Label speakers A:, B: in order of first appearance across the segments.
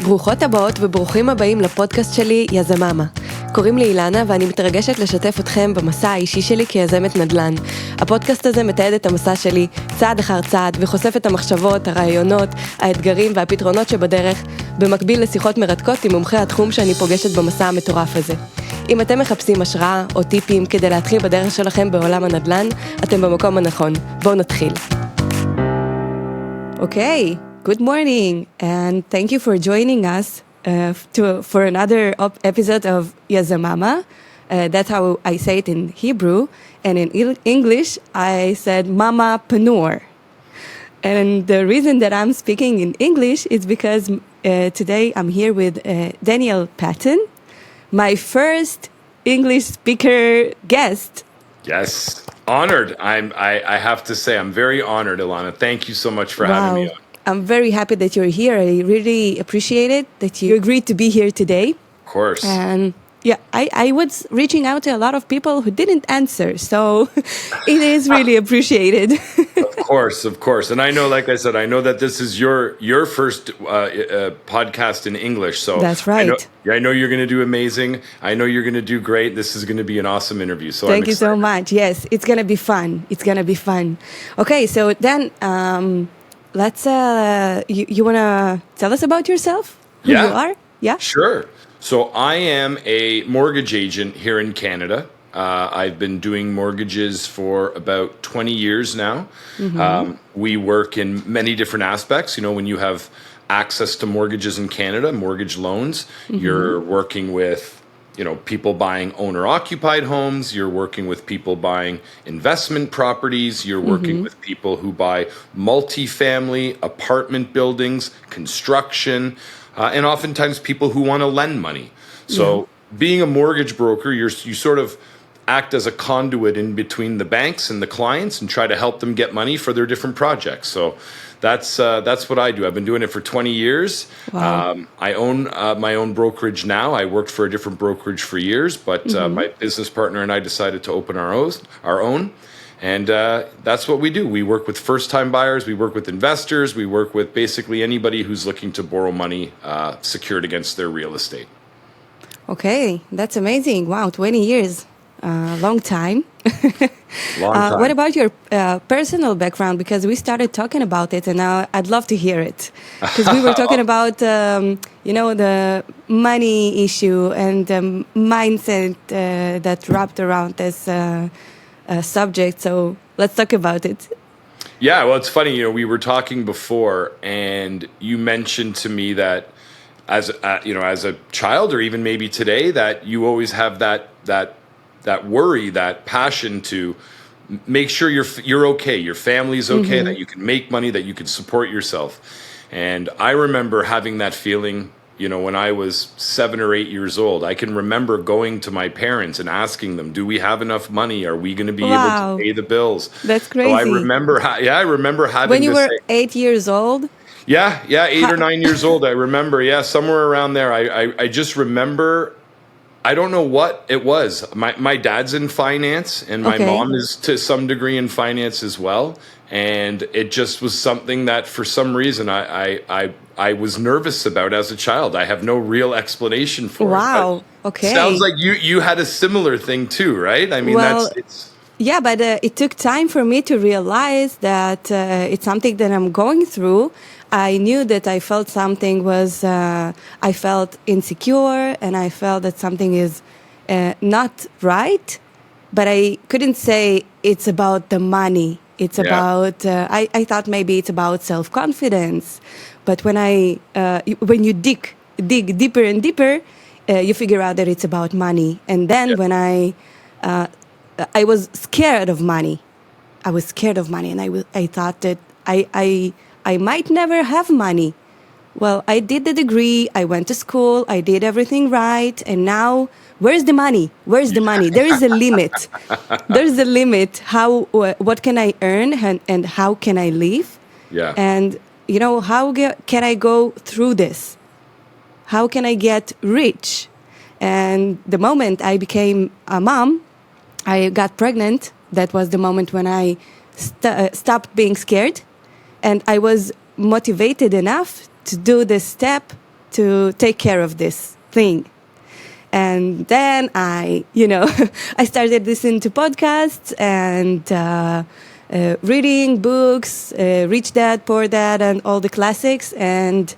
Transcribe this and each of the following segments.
A: ברוכות הבאות וברוכים הבאים לפודקאסט שלי, יזמאמא. קוראים לי אילנה ואני מתרגשת לשתף אתכם במסע האישי שלי כיזמת נדל"ן. הפודקאסט הזה מתעד את המסע שלי צעד אחר צעד וחושף את המחשבות, הרעיונות, האתגרים והפתרונות שבדרך, במקביל לשיחות מרתקות עם מומחי התחום שאני פוגשת במסע המטורף הזה. אם אתם מחפשים השראה או טיפים כדי להתחיל בדרך שלכם בעולם הנדל"ן, אתם במקום הנכון. בואו נתחיל. אוקיי. Good morning, and thank you for joining us for another episode of Yazamama. That's how I say it in Hebrew, and in English I said Mamapreneur. And the reason that I'm speaking in English is because today I'm here with Daniel Patton, my first English speaker guest.
B: Yes, honored. I have to say I'm very honored, Ilana. Thank you so much for having me on.
A: I'm very happy that you're here. I really appreciate it that you agreed to be here today.
B: Of course.
A: And yeah, I was reaching out to a lot of people who didn't answer, so it is really appreciated.
B: Of course. And I know, like I said, I know that this is your first podcast in English. So
A: that's right.
B: I know you're going to do amazing. I know you're going to do great. This is going to be an awesome interview. So
A: thank you so much. Yes, it's going to be fun. Okay, so then let's, you want to tell us about yourself? Who you are? Yeah?
B: Sure. So I am a mortgage agent here in Canada. I've been doing mortgages for about 20 years now. Mm-hmm. We work in many different aspects. You know, when you have access to mortgages in Canada, mortgage loans, mm-hmm. you're working with people buying owner-occupied homes. You're working with people buying investment properties. You're working mm-hmm. with people who buy multifamily apartment buildings, construction, and oftentimes people who want to lend money. So being a mortgage broker, you sort of act as a conduit in between the banks and the clients and try to help them get money for their different projects. So that's what I do. I've been doing it for 20 years. Wow. I own my own brokerage now. I worked for a different brokerage for years, but mm-hmm. My business partner and I decided to open our own. And that's what we do. We work with first-time buyers. We work with investors. We work with basically anybody who's looking to borrow money secured against their real estate.
A: Okay, that's amazing. Wow, 20 years. Long time.
B: Long time.
A: What about your personal background? Because we started talking about it, and now I'd love to hear it. Because we were talking about, the money issue and the mindset that wrapped around this subject. So let's talk about it.
B: Yeah, well, it's funny. We were talking before, and you mentioned to me that as a child, or even maybe today, that you always have that worry, that passion to make sure you're okay, your family's okay, mm-hmm. that you can make money, that you can support yourself. And I remember having that feeling, when I was 7 or 8 years old. I can remember going to my parents and asking them, do we have enough money? Are we going to be able to pay the bills?
A: That's crazy.
B: So I remember having
A: when you were 8 years old?
B: Yeah, 8 or 9 years old. I remember, somewhere around there. I just remember, I don't know what it was. My dad's in finance, and my mom is to some degree in finance as well. And it just was something that, for some reason, I was nervous about as a child. I have no real explanation for it.
A: Wow. Okay.
B: Sounds like you had a similar thing too, right? I mean,
A: yeah, but it took time for me to realize that it's something that I'm going through. I knew that I felt something was, I felt insecure, and I felt that something is not right, but I couldn't say it's about the money. It's about, I thought maybe it's about self-confidence. But when you dig deeper and deeper, you figure out that it's about money. And then when I was scared of money. I was scared of money, and I thought that I might never have money. Well, I did the degree, I went to school, I did everything right, and now, where's the money? Where's the money? There is a limit. There's a limit. What can I earn, and how can I live?
B: Yeah.
A: And, how can I go through this? How can I get rich? And the moment I became a mom, I got pregnant. That was the moment when I stopped being scared, and I was motivated enough to do the step to take care of this thing. And then I started listening to podcasts and reading books, Rich Dad, Poor Dad, and all the classics. And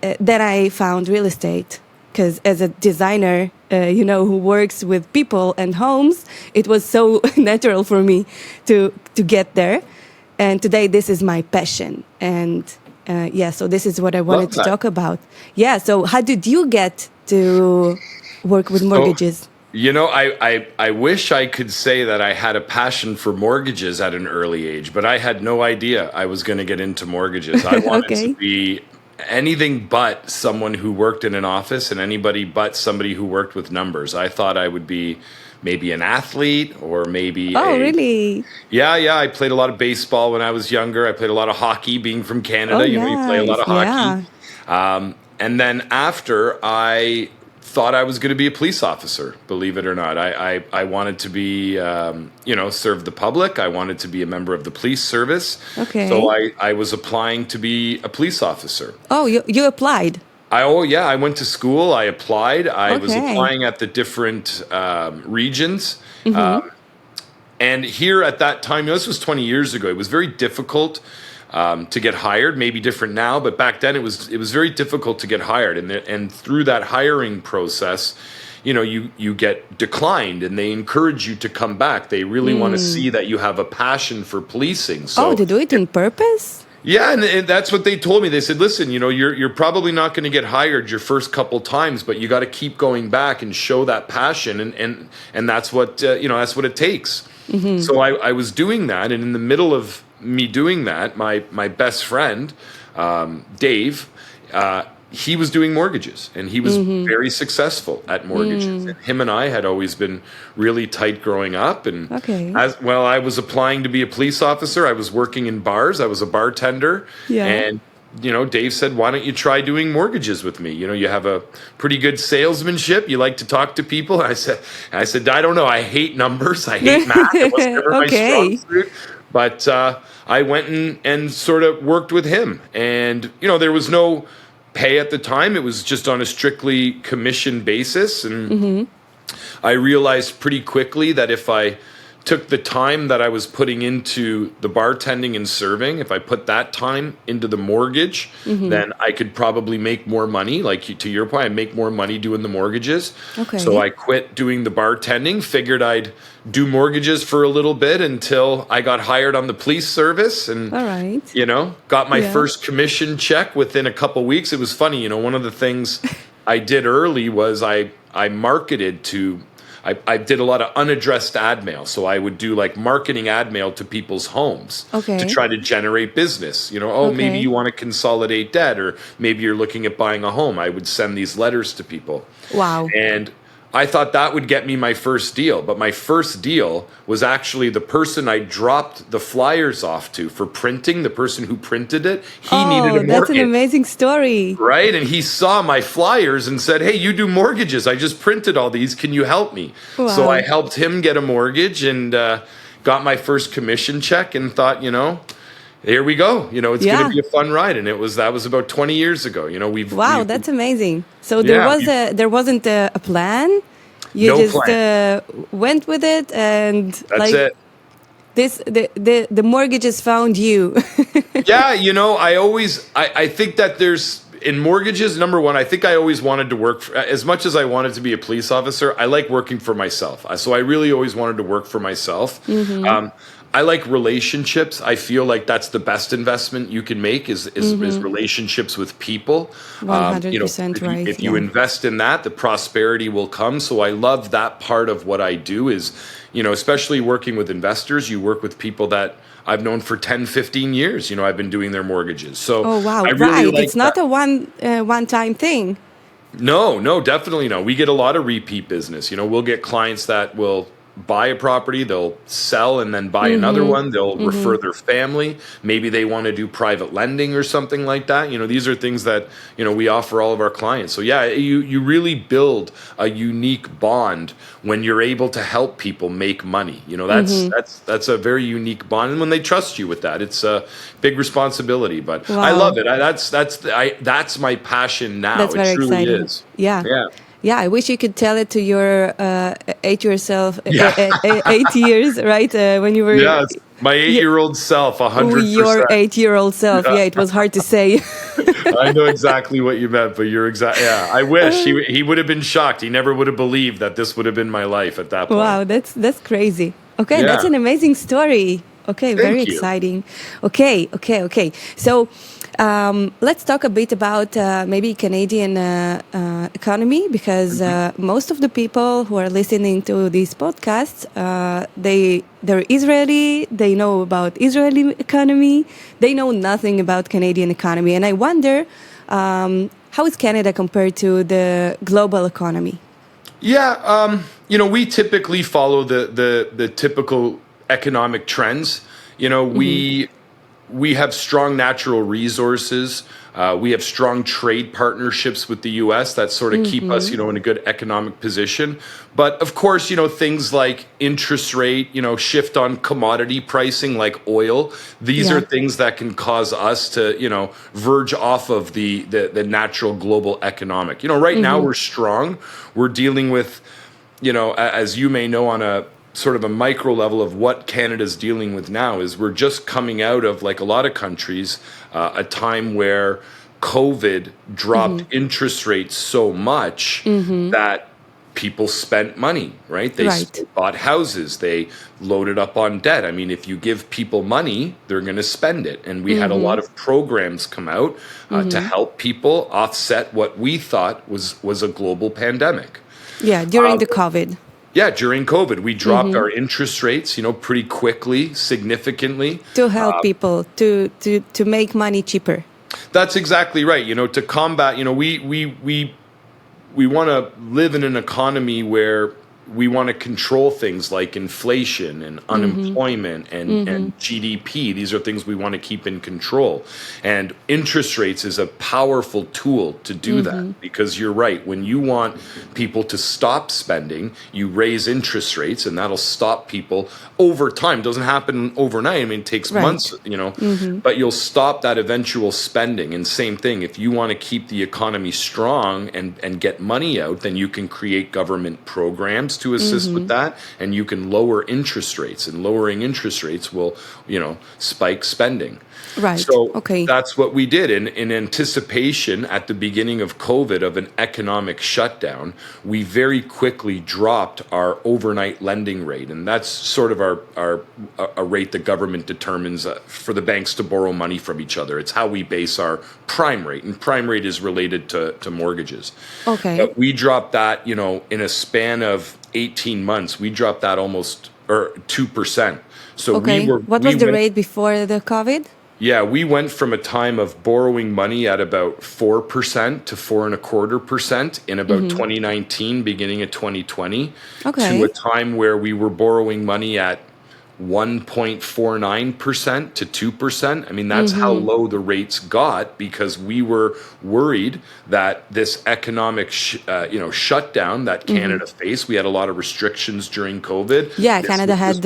A: then I found real estate. Because as a designer, who works with people and homes, it was so natural for me to get there. And today, this is my passion. And so this is what I wanted to talk about. Yeah, so how did you get to work with mortgages?
B: I wish I could say that I had a passion for mortgages at an early age, but I had no idea I was going to get into mortgages. I wanted to be anything but someone who worked in an office and anybody but somebody who worked with numbers. I thought I would be maybe an athlete or maybe
A: really?
B: Yeah. I played a lot of baseball when I was younger. I played a lot of hockey being from Canada. You play a lot of hockey. Yeah. And then after, I thought I was going to be a police officer, believe it or not. I wanted to be, serve the public. I wanted to be a member of the police service.
A: Okay.
B: So I was applying to be a police officer.
A: Oh, you applied?
B: I went to school. I applied. I was applying at the different regions. Mm-hmm. And here at that time, this was 20 years ago, it was very difficult to get hired. Maybe different now, but back then it was very difficult to get hired. And through that hiring process, you get declined, and they encourage you to come back. They really want to see that you have a passion for policing. So,
A: they do it on purpose?
B: Yeah, and that's what they told me. They said, listen, you're probably not going to get hired your first couple times, but you got to keep going back and show that passion, and that's what that's what it takes. Mm-hmm. So I was doing that, and in the middle of me doing that, my best friend, Dave, he was doing mortgages, and he was very successful at mortgages. And him and I had always been really tight growing up. And I was applying to be a police officer. I was working in bars. I was a bartender. Yeah. And, Dave said, why don't you try doing mortgages with me? You have a pretty good salesmanship. You like to talk to people. And I said, I don't know. I hate numbers. I hate math. It was never my strong suit. But I went and sort of worked with him. And, there was no pay at the time. It was just on a strictly commission basis. And I realized pretty quickly that if I took the time that I was putting into the bartending and serving, if I put that time into the mortgage, then I could probably make more money. Like to your point, I make more money doing the mortgages. Okay. So I quit doing the bartending, figured I'd do mortgages for a little bit until I got hired on the police service, and got my first commission check within a couple weeks. It was funny, one of the things I did early was I marketed to. I did a lot of unaddressed ad mail. So I would do like marketing ad mail to people's homes to try to generate business. Maybe you want to consolidate debt, or maybe you're looking at buying a home. I would send these letters to people. Wow. And I thought that would get me my first deal. But my first deal was actually the person I dropped the flyers off to for printing, the person who printed it. He needed a mortgage.
A: That's an amazing story.
B: Right? And he saw my flyers and said, hey, you do mortgages. I just printed all these. Can you help me? Wow. So I helped him get a mortgage and got my first commission check and thought, here we go. It's going to be a fun ride. And that was about 20 years ago. That's
A: amazing. So there wasn't a plan. You went with it, and
B: that's it.
A: The mortgages found you.
B: Yeah, I think that there's in mortgages, number one, I think I always wanted to work as much as I wanted to be a police officer. I like working for myself. So I really always wanted to work for myself. I like relationships. I feel like that's the best investment you can make is relationships with people.
A: 100% right.
B: If you invest in that, the prosperity will come. So I love that part of what I do is, especially working with investors, you work with people that I've known for 10, 15 years. I've been doing their mortgages. So I really like
A: it's not a one-time thing.
B: No, definitely no. We get a lot of repeat business. We'll get clients that will buy a property, they'll sell and then buy another one. They'll refer their family. Maybe they want to do private lending or something like that. These are things that, we offer all of our clients. So yeah, you really build a unique bond when you're able to help people make money. That's a very unique bond. And when they trust you with that, it's a big responsibility, but
A: Wow.
B: I love it. That's my passion now.
A: That's very
B: it truly
A: exciting.
B: is.
A: Yeah.
B: Yeah.
A: Yeah, I wish you could tell it to your 8
B: Yeah.
A: 8 years, right? When you were
B: Yes, my 8-year-old self, 100%.
A: your 8-year-old self. Yeah, it was hard to say.
B: I know exactly what you meant, but you're exact. Yeah, I wish he would have been shocked. He never would have believed that this would have been my life at that point.
A: Wow, that's crazy. Okay,
B: Yeah.
A: that's an amazing story. Okay, very
B: Thank you.
A: exciting. Okay. So let's talk a bit about maybe Canadian economy, because most of the people who are listening to these podcasts, they're Israeli. They know about Israeli economy. They know nothing about Canadian economy, and I wonder how is Canada compared to the global economy?
B: Yeah, we typically follow the typical economic trends. We have strong natural resources. We have strong trade partnerships with the U.S. that sort of keep us, in a good economic position. But of course, things like interest rate, shift on commodity pricing like oil. These are things that can cause us to, verge off of the natural global economic. Right now we're strong. We're dealing with, as you may know, on a sort of a micro level of what Canada's dealing with now is we're just coming out of, like a lot of countries, a time where COVID dropped interest rates so much that people spent money, right? They bought houses, they loaded up on debt. I mean, if you give people money, they're going to spend it. And we had a lot of programs come out to help people offset what we thought was a global pandemic.
A: Yeah, during the COVID.
B: Yeah, during COVID, we dropped our interest rates, you know, quickly, significantly.
A: To help people to make money cheaper.
B: That's exactly right. You know, to combat, you know, we want to live in an economy where we want to control things like inflation and unemployment and GDP. These are things we want to keep in control. And interest rates is a powerful tool to do that, because you're right. When you want people to stop spending, you raise interest rates, and that'll stop people over time. It doesn't happen overnight. I mean, it takes months, you know, but you'll stop that eventual spending. And same thing, if you want to keep the economy strong and get money out, then you can create government programs to assist with that, and you can lower interest rates, and lowering interest rates will, you know, spike spending.
A: Right.
B: So
A: okay.
B: That's what we did. In anticipation at the beginning of COVID of an economic shutdown, we very quickly dropped our overnight lending rate. And that's sort of a rate the government determines for the banks to borrow money from each other. It's how we base our prime rate. And prime rate is related to mortgages.
A: Okay.
B: But we dropped that, you know, in a span of 18 months, we dropped that almost 2%. So
A: okay. What was the rate before the COVID?
B: Yeah, we went from a time of borrowing money at about 4% to 4.25% in about 2019, beginning of 2020, to a time where we were borrowing money at 1.49% to 2%. I mean, that's how low the rates got, because we were worried that this economic, shutdown that Canada faced. We had a lot of restrictions during COVID.
A: Yeah, Canada had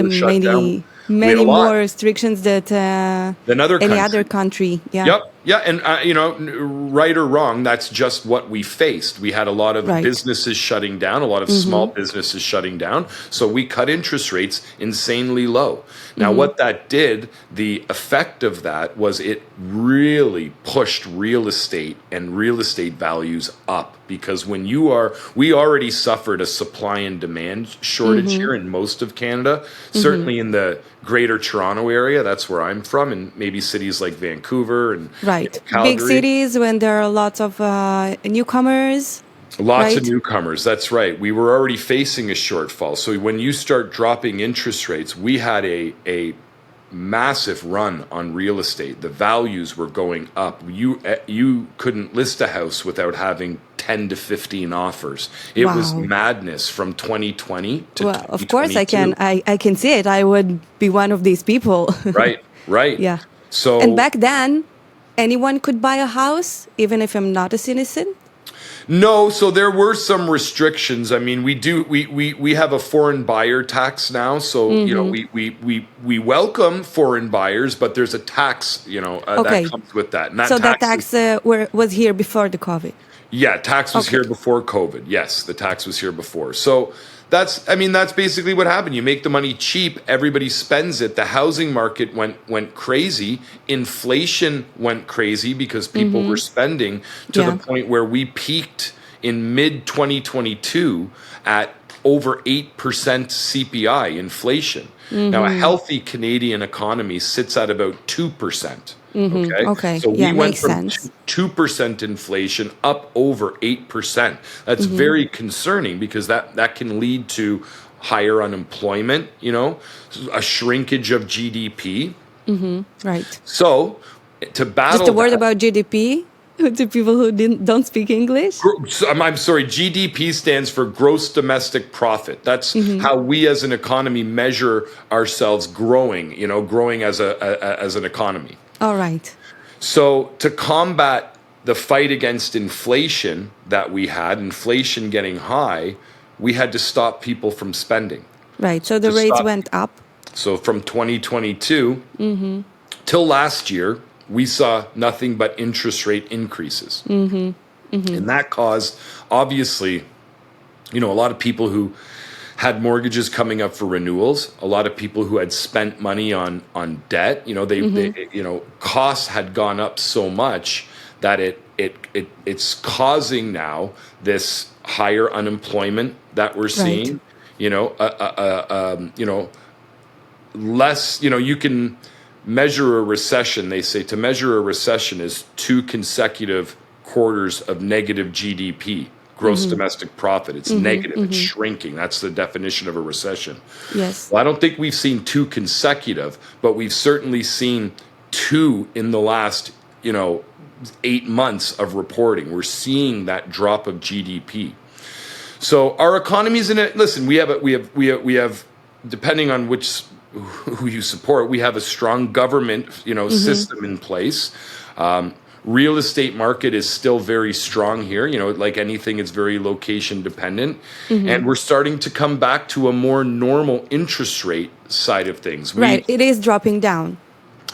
A: many more restrictions than any other country. Yeah.
B: Yep. Yeah, and right or wrong, that's just what we faced. We had a lot of businesses shutting down, a lot of small businesses shutting down. So we cut interest rates insanely low. Now, what that did, the effect of that was it really pushed real estate and real estate values up. Because we already suffered a supply and demand shortage here in most of Canada, certainly in the Greater Toronto area. That's where I'm from, and maybe cities like Vancouver and Calgary.
A: Big cities when there are lots of newcomers.
B: Lots of newcomers, that's right. We were already facing a shortfall. So when you start dropping interest rates, we had a massive run on real estate. The values were going up. You couldn't list a house without having 10 to 15 offers. It was madness from 2020 to 2022.
A: Of course I can see it. I would be one of these people.
B: Right.
A: Yeah.
B: So,
A: and back then, anyone could buy a house, even if I'm not a citizen?
B: No, so there were some restrictions. I mean, we have a foreign buyer tax now, so you know we welcome foreign buyers, but there's a tax, that comes with that. And
A: that tax was here before the COVID.
B: Yeah, tax was here before COVID. Yes, the tax was here before. So that's basically what happened. You make the money cheap, everybody spends it. The housing market went crazy. Inflation went crazy because people were spending to the point where we peaked in mid 2022 at over 8% CPI inflation. Now, a healthy Canadian economy sits at about 2%. Okay. So we went from 2% inflation up over 8%. That's very concerning because that can lead to higher unemployment, a shrinkage of GDP.
A: Right.
B: So to battle
A: just a word about GDP to people who don't speak English.
B: I'm sorry, GDP stands for gross domestic profit. That's how we as an economy measure ourselves growing, growing as an economy.
A: All right.
B: So to combat the fight against inflation that we had, inflation getting high, we had to stop people from spending.
A: Right. So the rates went up.
B: So from 2022 till last year, we saw nothing but interest rate increases. And that caused, obviously, a lot of people who had mortgages coming up for renewals, a lot of people who had spent money on debt, they costs had gone up so much that it's causing now this higher unemployment that we're seeing, less, you can measure a recession. They say to measure a recession is 2 consecutive quarters of negative GDP. Gross domestic profit. It's negative. It's shrinking. That's the definition of a recession.
A: Yes.
B: Well, I don't think we've seen 2 consecutive, but we've certainly seen 2 in the last, 8 months of reporting. We're seeing that drop of GDP. So our economy's in it. Listen, we have, depending on who you support, we have a strong government, system in place. Real estate market is still very strong here. Like anything, it's very location dependent. And we're starting to come back to a more normal interest rate side of things.
A: It is dropping down.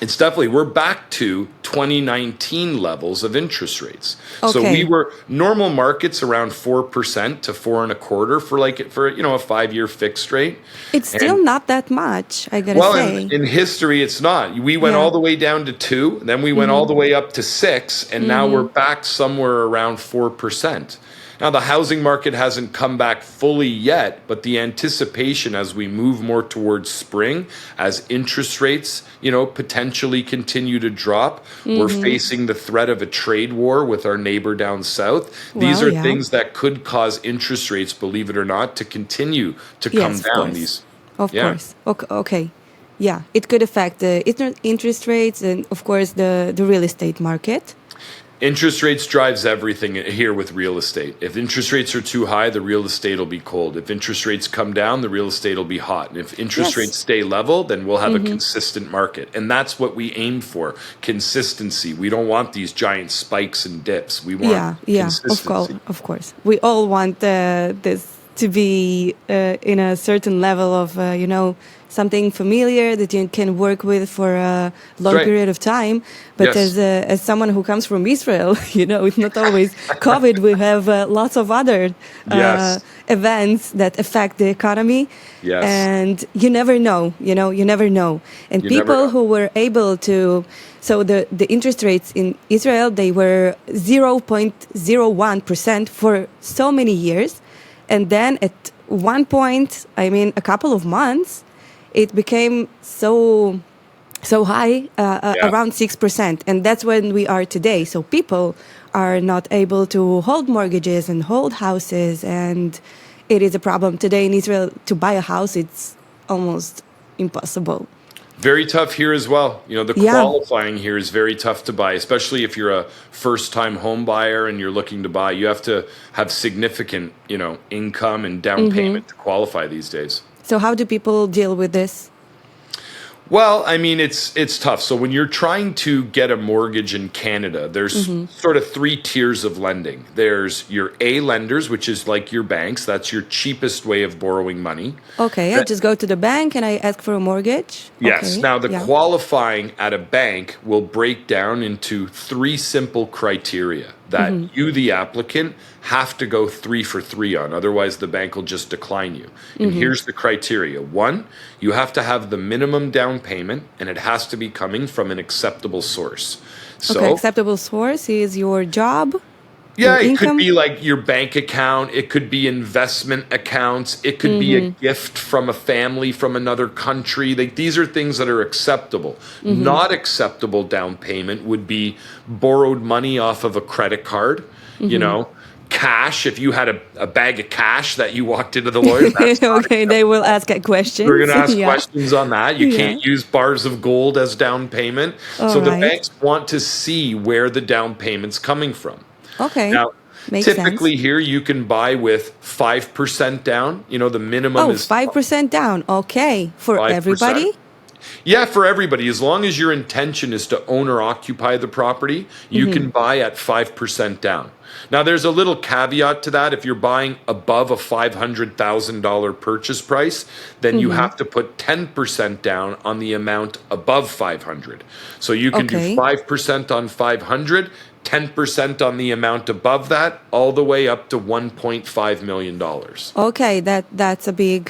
B: It's definitely, we're back to 2019 levels of interest rates. So we were normal markets around 4% to 4.25% for a 5-year fixed rate.
A: It's still not that much, I gotta say.
B: Well, in history, it's not. We went all the way down to 2, then we went all the way up to 6, and now we're back somewhere around 4%. Now, the housing market hasn't come back fully yet, but the anticipation as we move more towards spring, as interest rates, potentially continue to drop, we're facing the threat of a trade war with our neighbor down south. These are things that could cause interest rates, believe it or not, to continue to come down.
A: Of course. Okay. Yeah, it could affect the interest rates and, of course, the real estate market.
B: Interest rates drives everything here with real estate. If interest rates are too high, the real estate will be cold. If interest rates come down, the real estate will be hot. And if interest rates stay level, then we'll have a consistent market. And that's what we aim for, consistency. We don't want these giant spikes and dips. We want consistency.
A: Of course. We all want this to be in a certain level of, something familiar that you can work with for a long period of time. But as someone who comes from Israel, it's not always COVID. We have lots of other events that affect the economy.
B: Yes.
A: And you never know, you never know. And people who were able to, so the interest rates in Israel, they were 0.01% for so many years. And then at one point, a couple of months, it became so high, around 6%. And that's when we are today. So people are not able to hold mortgages and hold houses. And it is a problem today in Israel to buy a house. It's almost impossible.
B: Very tough here as well. The qualifying here is very tough to buy, especially if you're a first-time home buyer and you're looking to buy. You have to have significant, income and down payment to qualify these days.
A: So how do people deal with this?
B: Well, I mean, it's tough. So when you're trying to get a mortgage in Canada, there's sort of three tiers of lending. There's your A lenders, which is like your banks. That's your cheapest way of borrowing money.
A: Okay, I just go to the bank and I ask for a mortgage?
B: Yes.
A: Okay.
B: Now, the qualifying at a bank will break down into three simple criteria that you, the applicant, have to go 3 for 3 on. Otherwise, the bank will just decline you. And here's the criteria. 1, you have to have the minimum down payment, and it has to be coming from an acceptable source. So,
A: acceptable source is your job?
B: Yeah, it could be like your bank account. It could be investment accounts. It could be a gift from a family from another country. These are things that are acceptable. Not acceptable down payment would be borrowed money off of a credit card, cash. If you had a bag of cash that you walked into the lawyer,
A: they will ask a question.
B: We're going to ask questions on that. You can't use bars of gold as down payment. So the banks want to see where the down payment's coming from.
A: Okay.
B: Now, typically here you can buy with 5% down. The minimum is
A: 5% down. Okay. For 5%. Everybody?
B: Yeah, for everybody. As long as your intention is to own or occupy the property, you can buy at 5% down. Now, there's a little caveat to that. If you're buying above a $500,000 purchase price, then you have to put 10% down on the amount above 500. So you can do 5% on 500, 10% on the amount above that, all the way up to $1.5 million.
A: Okay, that's a big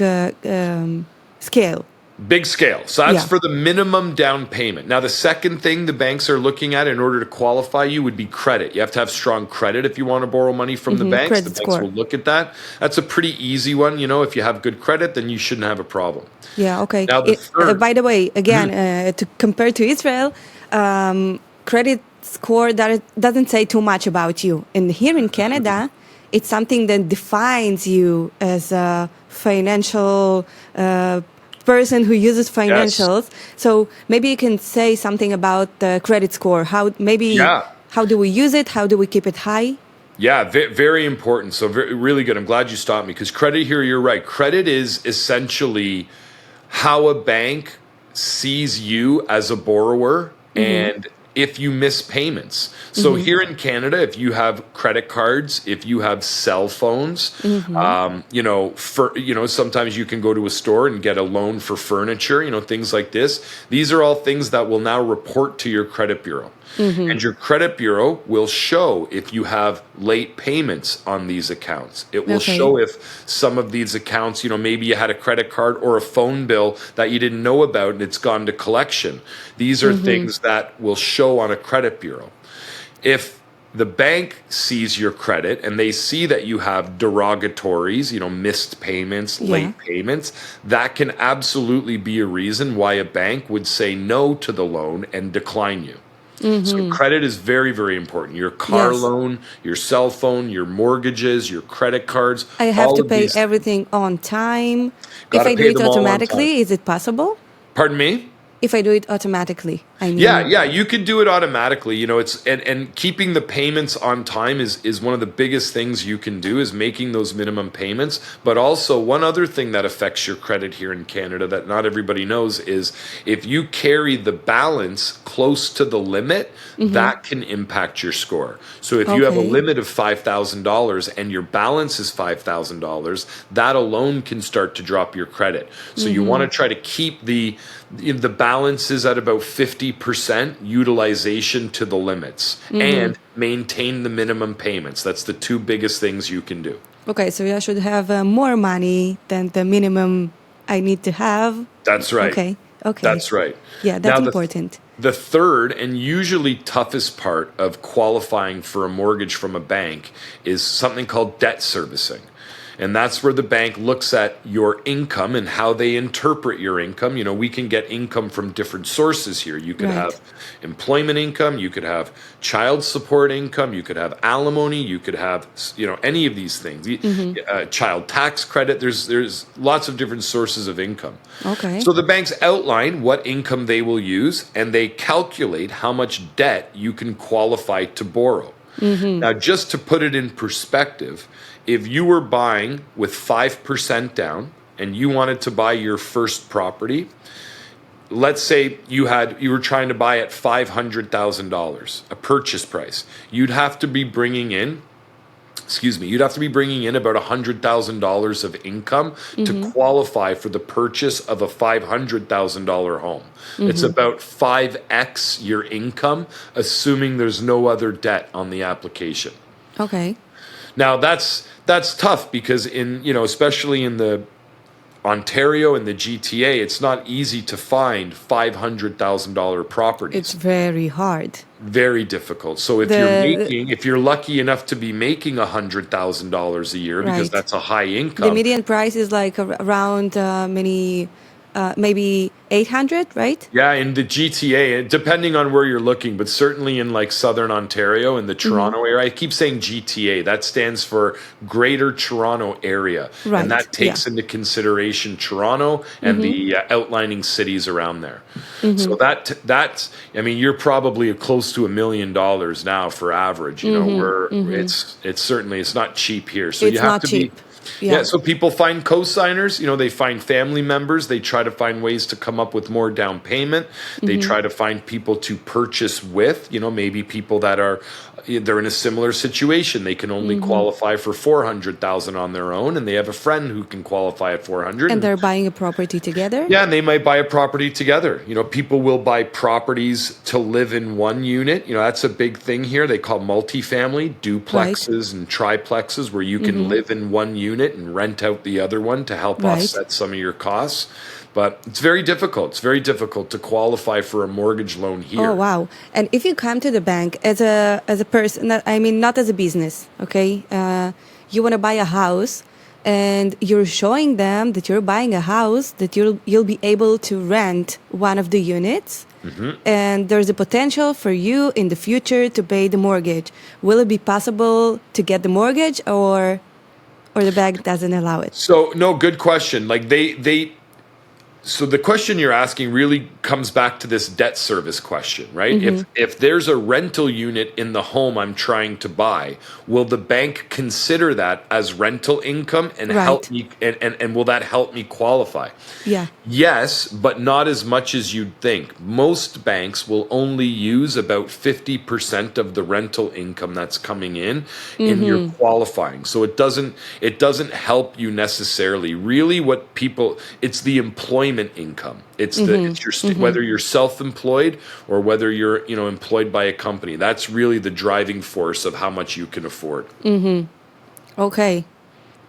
A: scale.
B: Big scale. So that's for the minimum down payment. Now, the second thing the banks are looking at in order to qualify you would be credit. You have to have strong credit if you want to borrow money from the banks.
A: Credit
B: the banks
A: score.
B: will look at that. That's a pretty easy one. If you have good credit, then you shouldn't have a problem.
A: Yeah, okay.
B: Now, the third,
A: by the way, again, to compare to Israel, credit score doesn't say too much about you. And here in Canada, it's something that defines you as a financial person who uses financials. Yes. So maybe you can say something about the credit score. How do we use it? How do we keep it high?
B: Yeah, very important. So really good. I'm glad you stopped me because credit here, you're right. Credit is essentially how a bank sees you as a borrower and if you miss payments. So here in Canada, if you have credit cards, if you have cell phones, sometimes you can go to a store and get a loan for furniture, things like this. These are all things that will now report to your credit bureau. And your credit bureau will show if you have late payments on these accounts. It will show if some of these accounts, maybe you had a credit card or a phone bill that you didn't know about and it's gone to collection. These are things that will show on a credit bureau. If the bank sees your credit and they see that you have derogatories, missed payments, late payments, that can absolutely be a reason why a bank would say no to the loan and decline you. So credit is very, very important. Your car loan, your cell phone, your mortgages, your credit cards.
A: I have to pay everything on time. If I do it automatically, is it possible?
B: Pardon me?
A: If I do it automatically, I mean.
B: Yeah, you could do it automatically. It's and keeping the payments on time is one of the biggest things you can do is making those minimum payments. But also one other thing that affects your credit here in Canada that not everybody knows is if you carry the balance close to the limit, that can impact your score. So if you have a limit of $5,000 and your balance is $5,000, that alone can start to drop your credit. So you want to try to keep the balance is at about 50% utilization to the limits and maintain the minimum payments. That's the two biggest things you can do. Okay,
A: so I should have more money than the minimum I need to have.
B: That's right.
A: Okay.
B: That's right.
A: Yeah, that's important.
B: The third and usually toughest part of qualifying for a mortgage from a bank is something called debt servicing. And that's where the bank looks at your income and how they interpret your income. We can get income from different sources here. You could have employment income, you could have child support income, you could have alimony, you could have, any of these things. Child tax credit, there's lots of different sources of income.
A: Okay.
B: So the banks outline what income they will use, and they calculate how much debt you can qualify to borrow. Now, just to put it in perspective, if you were buying with 5% down and you wanted to buy your first property, let's say you were trying to buy at $500,000, a purchase price, you'd have to be bringing in about $100,000 of income to qualify for the purchase of a $500,000 home. It's about 5x your income, assuming there's no other debt on the application.
A: Okay.
B: Now that's tough because especially in the Ontario and the GTA, it's not easy to find $500,000 properties.
A: It's very hard.
B: Very difficult. So if you're lucky enough to be making $100,000 a year, because that's a high income.
A: The median price is like around maybe 800, right?
B: Yeah, in the GTA, depending on where you're looking, but certainly in like Southern Ontario and the Toronto area. I keep saying GTA. That stands for Greater Toronto Area.
A: Right.
B: And that takes into consideration Toronto and the outlining cities around there. So that's, you're probably close to $1 million now for average. It's not cheap here. So
A: it's not cheap.
B: Yeah, so people find co-signers, they find family members, they try to find ways to come up with more down payment. They try to find people to purchase with, maybe people that they're in a similar situation. They can only qualify for $400,000 on their own, and they have a friend who can qualify at $400,000.
A: And they're buying a property together?
B: Yeah, and they might buy a property together. People will buy properties to live in one unit. That's a big thing here. They call multifamily duplexes and triplexes, where you can live in one unit and rent out the other one to help offset some of your costs. But it's very difficult. It's very difficult to qualify for a mortgage loan here.
A: Oh, wow. And if you come to the bank as a person, not as a business, okay? You want to buy a house, and you're showing them that you're buying a house that you'll be able to rent one of the units, and there's a potential for you in the future to pay the mortgage. Will it be possible to get the mortgage, or the bank doesn't allow it?
B: So, no, good question. Like So the question you're asking really comes back to this debt service question, right? If there's a rental unit in the home I'm trying to buy, will the bank consider that as rental income and help me and will that help me qualify?
A: Yeah.
B: Yes, but not as much as you'd think. Most banks will only use about 50% of the rental income that's coming in your qualifying. So it doesn't help you necessarily. Really it's the employment income. It's whether you're self-employed or whether you're employed by a company. That's really the driving force of how much you can afford.
A: Okay,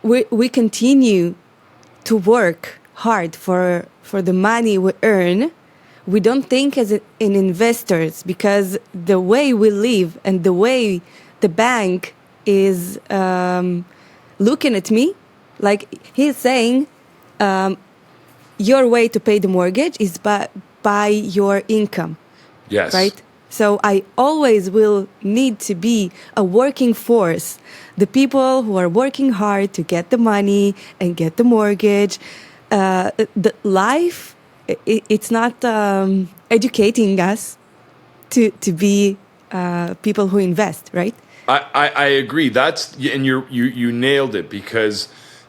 A: we continue to work hard for the money we earn. We don't think in investors, because the way we live and the way the bank is looking at me, like he's saying, your way to pay the mortgage is by your income.
B: Yes.
A: Right? So I always will need to be a working force. The people who are working hard to get the money and get the mortgage. The life, it's not educating us to be people who invest, right?
B: I agree. And you nailed it, because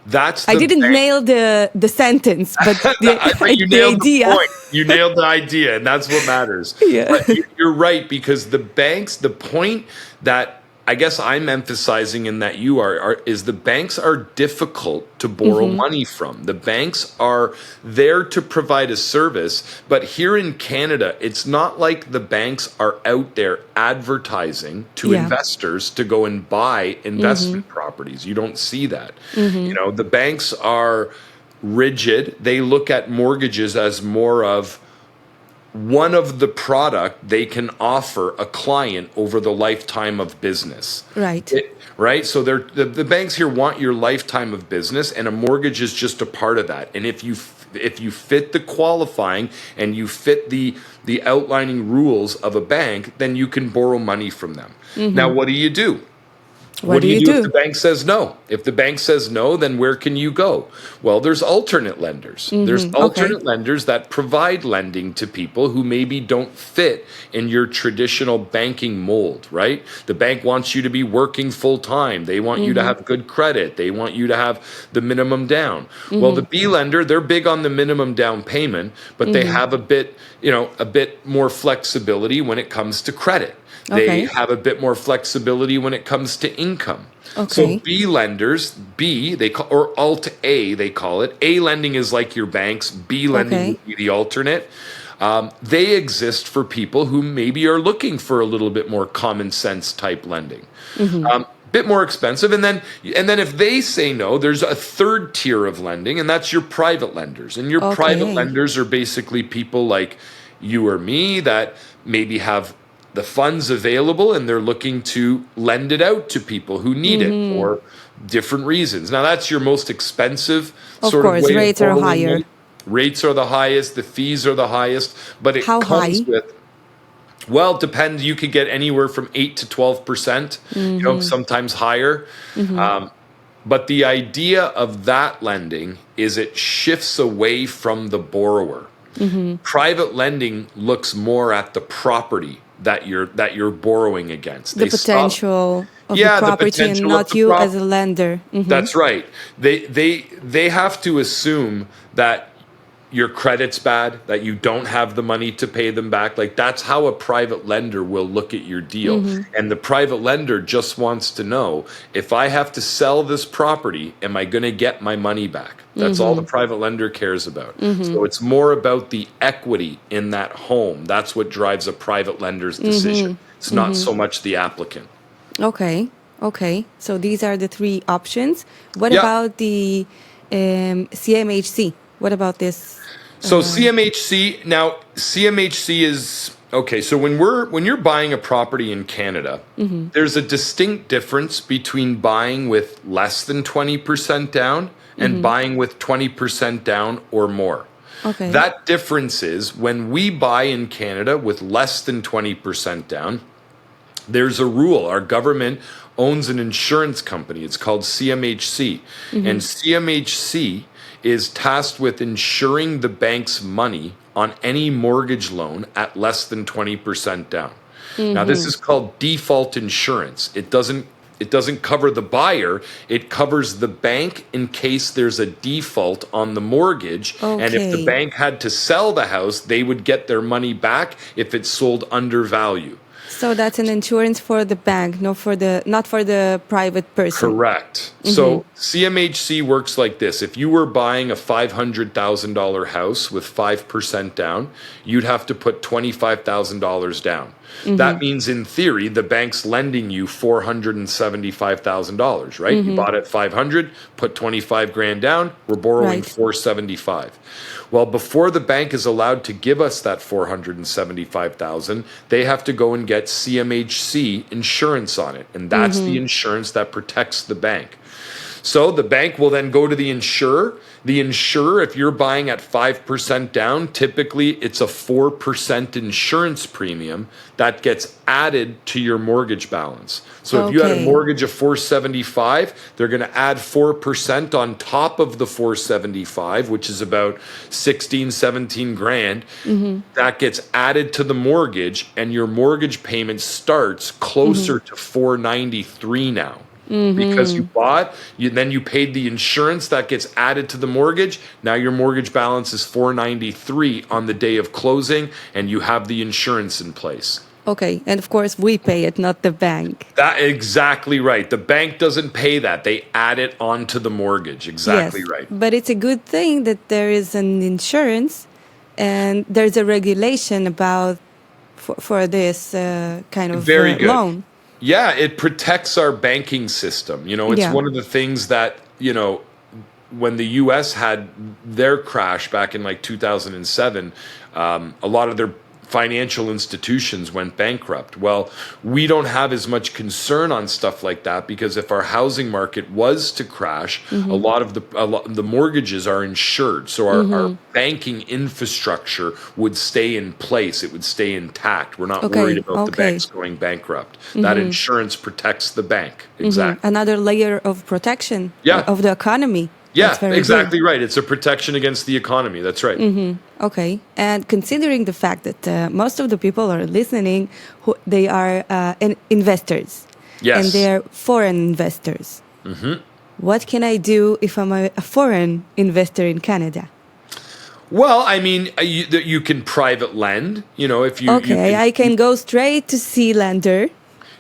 B: I
A: didn't nail the sentence, but
B: you nailed
A: the idea.
B: The point. You nailed the idea, and that's what matters.
A: Yeah.
B: But you're right, because the point that I guess I'm emphasizing and that you is the banks are difficult to borrow money from. The banks are there to provide a service, but here in Canada, it's not like the banks are out there advertising to investors to go and buy investment properties. You don't see that. The banks are rigid. They look at mortgages as more of one of the product they can offer a client over the lifetime of business.
A: Right.
B: Right? So the banks here want your lifetime of business, and a mortgage is just a part of that. And if you fit the qualifying and you fit the outlining rules of a bank, then you can borrow money from them. Now, what do you do? What do you do if the bank says no? If the bank says no, then where can you go? Well, there's alternate lenders. There's alternate lenders that provide lending to people who maybe don't fit in your traditional banking mold, right? The bank wants you to be working full time. They want you to have good credit. They want you to have the minimum down. Well, the B lender, they're big on the minimum down payment, but they have a bit more flexibility when it comes to credit. They have a bit more flexibility when it comes to income. So B lenders, or Alt A, they call it. A lending is like your banks. B lending would be the alternate. They exist for people who maybe are looking for a little bit more common sense type lending. Bit more expensive. And then if they say no, there's a third tier of lending, and that's your private lenders. And your private lenders are basically people like you or me that maybe have the funds available and they're looking to lend it out to people who need it for different reasons. Now, that's your most expensive sort of way.
A: Rates are higher.
B: Money. Rates are the highest, the fees are the highest, but it comes with, well, it depends. You could get anywhere from 8 to 12%, sometimes higher. But the idea of that lending is it shifts away from the borrower. Private lending looks more at the property that you're borrowing against.
A: The potential of the property and not you as a lender.
B: That's right. They have to assume that your credit's bad, that you don't have the money to pay them back. Like, that's how a private lender will look at your deal. And the private lender just wants to know, if I have to sell this property, am I going to get my money back? That's all the private lender cares about. So it's more about the equity in that home. That's what drives a private lender's decision. It's not so much the applicant.
A: Okay. So these are the three options. What about the CMHC? What about this?
B: So CMHC is okay. So when you're buying a property in Canada, there's a distinct difference between buying with less than 20% down and buying with 20% down or more. That difference is, when we buy in Canada with less than 20% down, there's a rule. Our government owns an insurance company. It's called CMHC. And CMHC is tasked with insuring the bank's money on any mortgage loan at less than 20% down. Now, this is called default insurance. It doesn't cover the buyer. It covers the bank in case there's a default on the mortgage. And if the bank had to sell the house, they would get their money back if it's sold under value.
A: So that's an insurance for the bank, not for the private person.
B: Correct. So CMHC works like this. If you were buying a $500,000 house with 5% down, you'd have to put $25,000 down. That means, in theory, the bank's lending you $475,000, right? You bought at 500, put 25 grand down, we're borrowing 475. Well, before the bank is allowed to give us that $475,000, they have to go and get CMHC insurance on it, and that's the insurance that protects the bank. So the bank will then go to the insurer. The insurer, if you're buying at 5% down, typically it's a 4% insurance premium that gets added to your mortgage balance. So if you had a mortgage of $475, they're going to add 4% on top of the $475, which is about 16, 17 grand. That gets added to the mortgage, and your mortgage payment starts closer to $493 now. Because you bought, then you paid the insurance that gets added to the mortgage. Now your mortgage balance is $493 on the day of closing, and you have the insurance in place.
A: Okay, and of course we pay it, not the bank.
B: That exactly right. The bank doesn't pay that; they add it onto the mortgage. Exactly right.
A: But it's a good thing that there is an insurance, and there's a regulation about for this kind of loan.
B: Yeah, it protects our banking system. It's one of the things that, when the U.S. had their crash back in like 2007, a lot of financial institutions went bankrupt. Well, we don't have as much concern on stuff like that because if our housing market was to crash, a lot of the mortgages are insured. So our banking infrastructure would stay in place. It would stay intact. We're not worried about the banks going bankrupt. That insurance protects the bank. Exactly.
A: Another layer of protection of the economy.
B: Yeah, exactly right. It's a protection against the economy. That's right.
A: Okay. And considering the fact that most of the people are listening, they are investors.
B: Yes.
A: And they're foreign investors. What can I do if I'm a foreign investor in Canada?
B: Well, I mean, you can private lend. You know, if you...
A: I can go straight to C lender.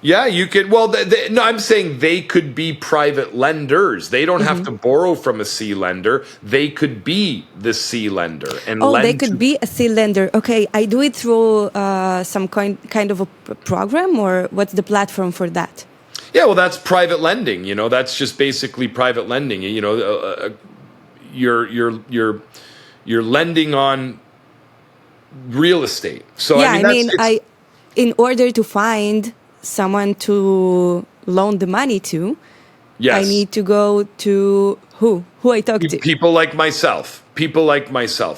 B: Yeah, you could. Well, no, I'm saying they could be private lenders. They don't have to borrow from a C lender. They could be the C lender and lend.
A: They could be a C lender. Okay, I do it through some kind of a program, or what's the platform for that?
B: Yeah, well, that's private lending. You know, that's just basically private lending. You know, you're lending on real estate. So
A: in order to find someone to loan the money to, I need to go to who I talk to?
B: People like myself,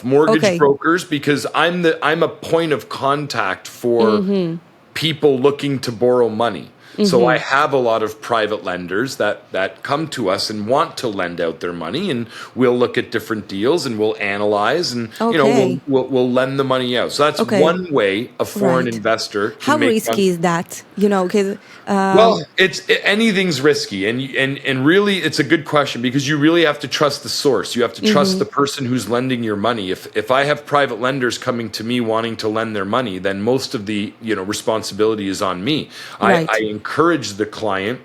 B: mortgage brokers, because I'm a point of contact for people looking to borrow money. So I have a lot of private lenders that come to us and want to lend out their money, and we'll look at different deals and we'll analyze and we'll lend the money out. So that's one way a foreign investor can
A: How risky is that? You know, because
B: well, anything's risky, and really it's a good question because you really have to trust the source. You have to trust the person who's lending your money. If I have private lenders coming to me wanting to lend their money, then most of the responsibility is on me.
A: Right.
B: I encourage the client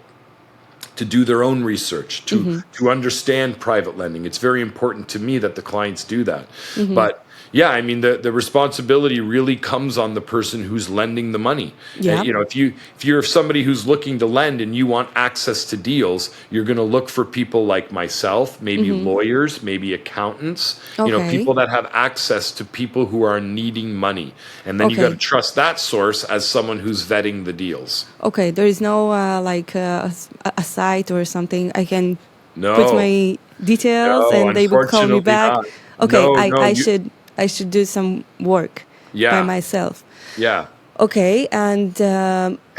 B: to do their own research, to understand private lending. It's very important to me that the clients do that. But yeah, I mean, the responsibility really comes on the person who's lending the money.
A: Yeah.
B: If you're somebody who's looking to lend and you want access to deals, you're going to look for people like myself, maybe lawyers, maybe accountants, people that have access to people who are needing money. And then you got to trust that source as someone who's vetting the deals. Okay,
A: there is no a site or something I can put my details and they will call me back.
B: Not.
A: Okay, I should do some work by myself.
B: Yeah.
A: Okay, and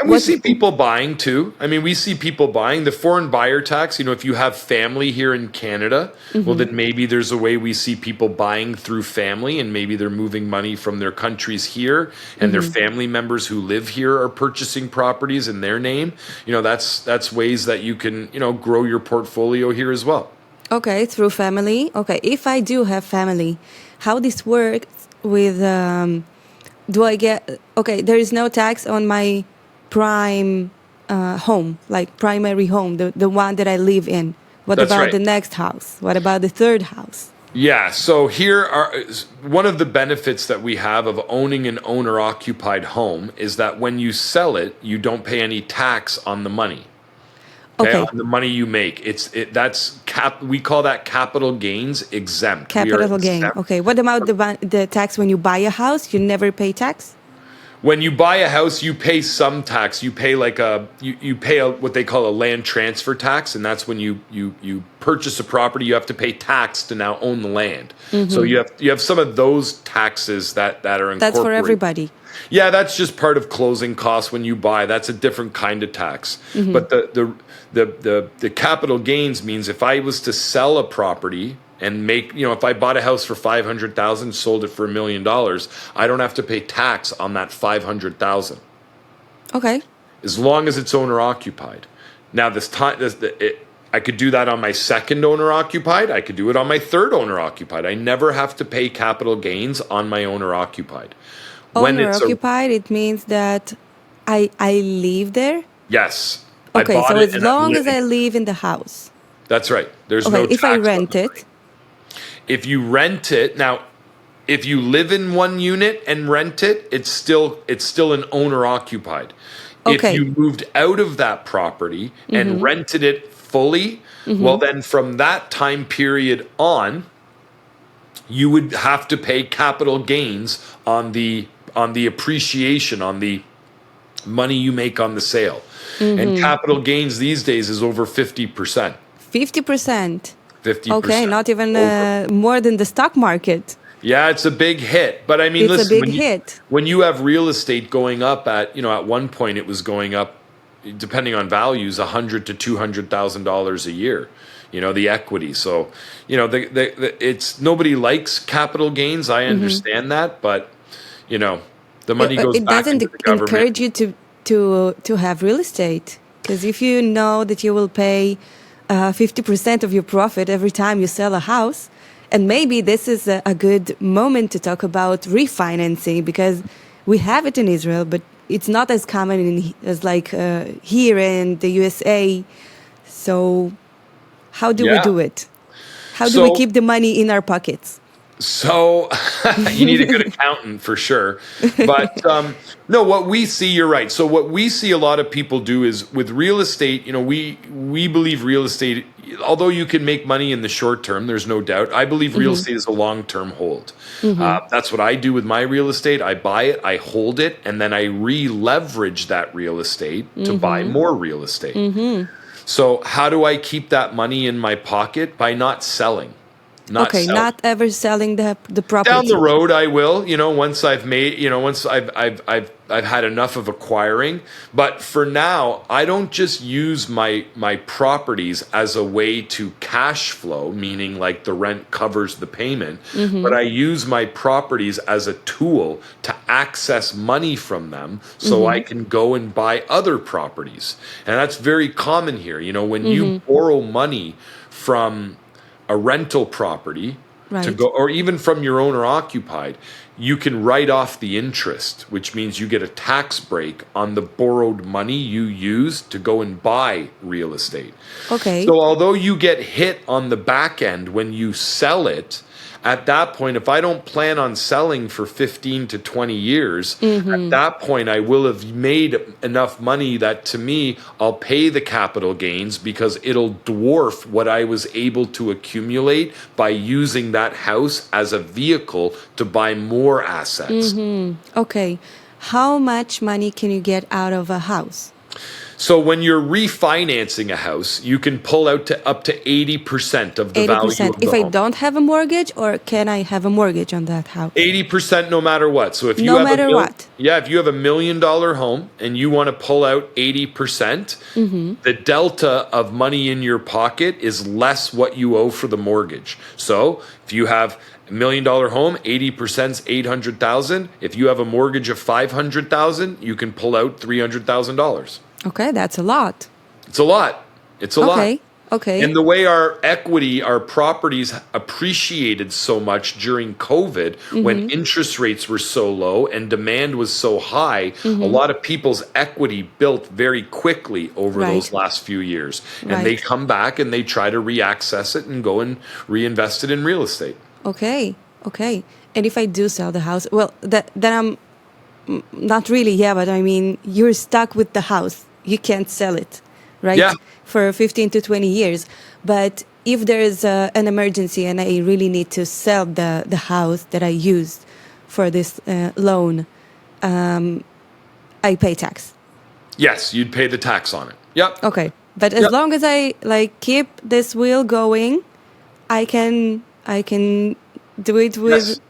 B: we see people buying too. I mean, we see people buying the foreign buyer tax. If you have family here in Canada, well, then maybe there's a way we see people buying through family, and maybe they're moving money from their countries here, and their family members who live here are purchasing properties in their name. That's ways that you can grow your portfolio here as well.
A: Okay, through family. Okay, if I do have family, how this works with, do I get, there is no tax on my prime home, like primary home, the one that I live in. What about the next house? What about the third house?
B: Yeah, so here are one of the benefits that we have of owning an owner-occupied home is that when you sell it, you don't pay any tax on the money. On the money you make. We call that capital gains exempt.
A: Capital gain. Okay. What about the tax when you buy a house? You never pay tax?
B: When you buy a house, you pay some tax. You pay what they call a land transfer tax, and that's when you purchase a property, you have to pay tax to now own the land. So you have some of those taxes that are incorporated.
A: That's for everybody.
B: Yeah, that's just part of closing costs when you buy. That's a different kind of tax. But the capital gains means if I was to sell a property and make, if I bought a house for $500,000, sold it for $1 million, I don't have to pay tax on that $500,000.
A: Okay.
B: As long as it's owner occupied. Now I could do that on my second owner occupied. I could do it on my third owner occupied. I never have to pay capital gains on my owner occupied.
A: Owner occupied, it means that I live there?
B: Yes.
A: Okay, so as long as I live in the house.
B: That's right. There's no tax.
A: If I rent it?
B: If you rent it, now, if you live in one unit and rent it, it's still an owner occupied.
A: Okay.
B: If you moved out of that property and rented it fully, well, then from that time period on, you would have to pay capital gains on the on the appreciation, on the money you make on the sale. And capital gains these days is over 50%.
A: 50%.
B: 50%.
A: Okay, not even more than the stock market.
B: Yeah, it's a big hit. But I mean,
A: It's
B: listen,
A: a big hit.
B: When you have real estate going up at one point it was going up, depending on values, $100,000 to $200,000 a year. The equity. So, it's nobody likes capital gains. I understand that, but the money goes
A: it
B: back
A: doesn't
B: into the government.
A: encourage you to have real estate, because if you know that you will pay 50% of your profit every time you sell a house, and maybe this is a good moment to talk about refinancing, because we have it in Israel, but it's not as common as like here in the USA. So how do we do it? How do we keep the money in our pockets?
B: So you need a good accountant for sure. But no, what we see, you're right. So what we see a lot of people do is with real estate, we believe real estate, although you can make money in the short term, there's no doubt. I believe real estate is a long-term hold. That's what I do with my real estate. I buy it, I hold it, and then I re-leverage that real estate to buy more real estate. So how do I keep that money in my pocket? By not selling. Not
A: ever selling the property.
B: Down the road, I will. Once I've made, once I've had enough of acquiring. But for now, I don't just use my properties as a way to cash flow, meaning like the rent covers the payment. But I use my properties as a tool to access money from them, so I can go and buy other properties. And that's very common here. When you borrow money from a rental property to go, or even from your owner occupied, you can write off the interest, which means you get a tax break on the borrowed money you use to go and buy real estate.
A: Okay.
B: So although you get hit on the back end when you sell it, at that point, if I don't plan on selling for 15 to 20 years, at that point, I will have made enough money that to me, I'll pay the capital gains because it'll dwarf what I was able to accumulate by using that house as a vehicle to buy more assets.
A: Okay. How much money can you get out of a house?
B: So when you're refinancing a house, you can pull out to up to 80% of the
A: 80%.
B: value of the home.
A: If I don't have a mortgage, or can I have a mortgage on that house?
B: 80% no matter what. So if you
A: no
B: have
A: matter what.
B: Yeah, if you have $1 million home and you want to pull out 80%, the delta of money in your pocket is less what you owe for the mortgage. So if you have $1 million home, 80% is $800,000. If you have a mortgage of $500,000, you can pull out $300,000.
A: Okay, that's a lot.
B: It's a lot. It's a lot.
A: Okay.
B: And the way our equity, our properties appreciated so much during COVID, when interest rates were so low and demand was so high, a lot of people's equity built very quickly over those last few years. And they come back and they try to reaccess it and go and reinvest it in real estate.
A: Okay. And if I do sell the house, well, then I'm not really, but I mean, you're stuck with the house. You can't sell it, right?
B: Yeah.
A: For 15 to 20 years. But if there is an emergency and I really need to sell the house that I used for this loan, I pay tax.
B: Yes, you'd pay the tax on it. Yep.
A: Okay. But as long as I keep this wheel going, I can do it with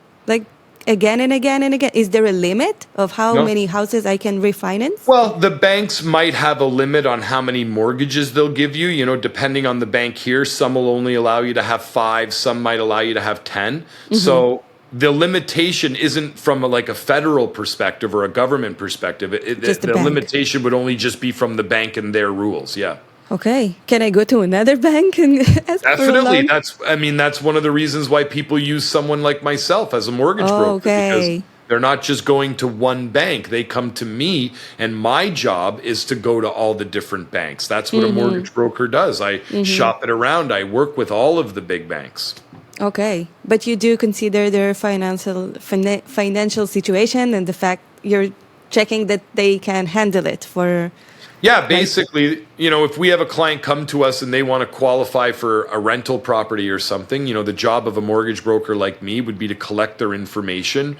A: again and again and again. Is there a limit of how many houses I can refinance?
B: Well, the banks might have a limit on how many mortgages they'll give you. Depending on the bank here, some will only allow you to have 5, some might allow you to have 10. So the limitation isn't from a federal perspective or a government perspective. The limitation would only just be from the bank and their rules. Yeah.
A: Okay. Can I go to another bank and ask
B: Definitely.
A: for a loan?
B: That's one of the reasons why people use someone like myself as a mortgage broker. Because they're not just going to one bank. They come to me, and my job is to go to all the different banks. That's what a mortgage broker does. I shop it around. I work with all of the big banks.
A: Okay. But you do consider their financial situation and the fact you're checking that they can handle it for
B: Yeah, basically, if we have a client come to us and they want to qualify for a rental property or something, the job of a mortgage broker like me would be to collect their information,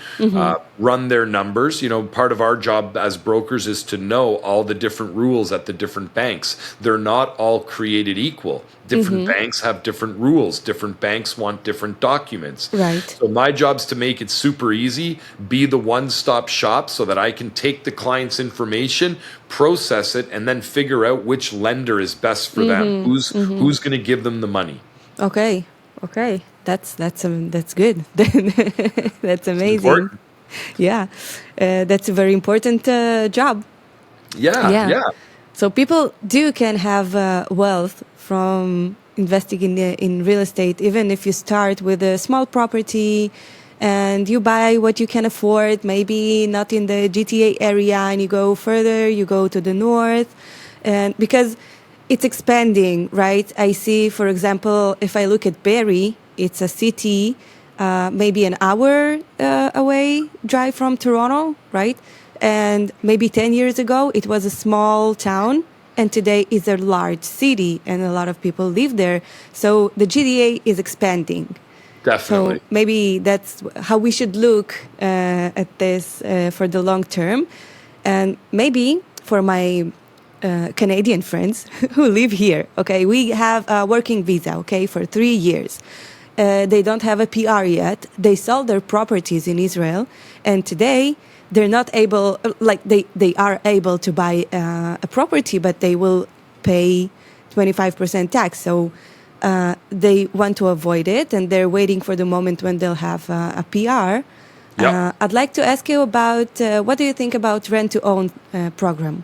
B: run their numbers. Part of our job as brokers is to know all the different rules at the different banks. They're not all created equal. Different banks have different rules. Different banks want different documents.
A: Right.
B: So my job's to make it super easy, be the one-stop shop so that I can take the client's information, process it, and then figure out which lender is best for them. Who's going to give them the money.
A: Okay. That's good. That's amazing. Yeah. That's a very important job.
B: Yeah.
A: So people can have wealth from investing in real estate, even if you start with a small property and you buy what you can afford, maybe not in the GTA area, and you go further, you go to the north, and because it's expanding, right? I see, for example, if I look at Barrie, it's a city, maybe an hour away drive from Toronto, right? And maybe 10 years ago, it was a small town, and today is a large city, and a lot of people live there. So the GTA is expanding.
B: Definitely.
A: So maybe that's how we should look at this for the long term. And maybe for my Canadian friends who live here, okay, we have a working visa, okay, for 3 years. They don't have a PR yet. They sold their properties in Israel, and today they're not able, they are able to buy a property, but they will pay 25% tax. So they want to avoid it, and they're waiting for the moment when they'll have a PR.
B: Yep.
A: I'd like to ask you about what do you think about rent-to-own program?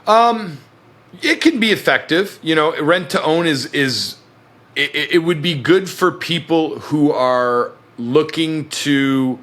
B: It can be effective. Rent-to-own it would be good for people who are looking to,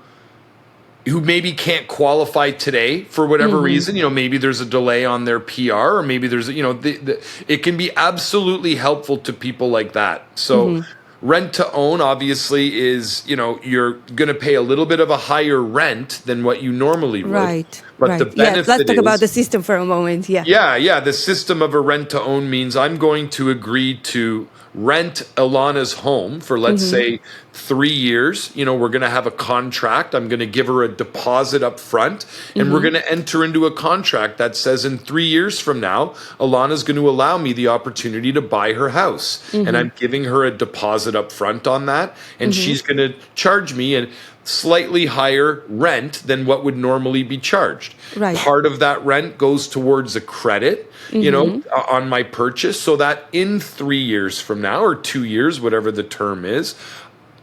B: who maybe can't qualify today for whatever reason. Maybe there's a delay on their PR, or maybe there's, it can be absolutely helpful to people like that. So rent to own obviously is, you're going to pay a little bit of a higher rent than what you normally would.
A: Right.
B: But the benefit
A: let's talk about the system for a moment.
B: Yeah. The system of a rent to own means I'm going to agree to rent Ilana's home for, let's say, 3 years. We're going to have a contract. I'm going to give her a deposit up front, and we're going to enter into a contract that says in 3 years from now, Ilana's going to allow me the opportunity to buy her house. And I'm giving her a deposit up front on that, and she's going to charge me a slightly higher rent than what would normally be charged.
A: Right.
B: Part of that rent goes towards a credit, on my purchase, so that in 3 years from now, or 2 years, whatever the term is,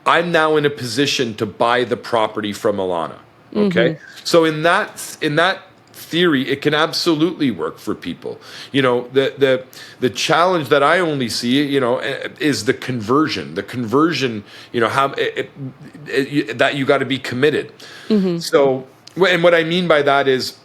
B: I'm now in a position to buy the property from Ilana. Okay. So in that theory, it can absolutely work for people. The challenge that I only see, is the conversion. The conversion, how that you got to be committed. So, and what I mean by that is,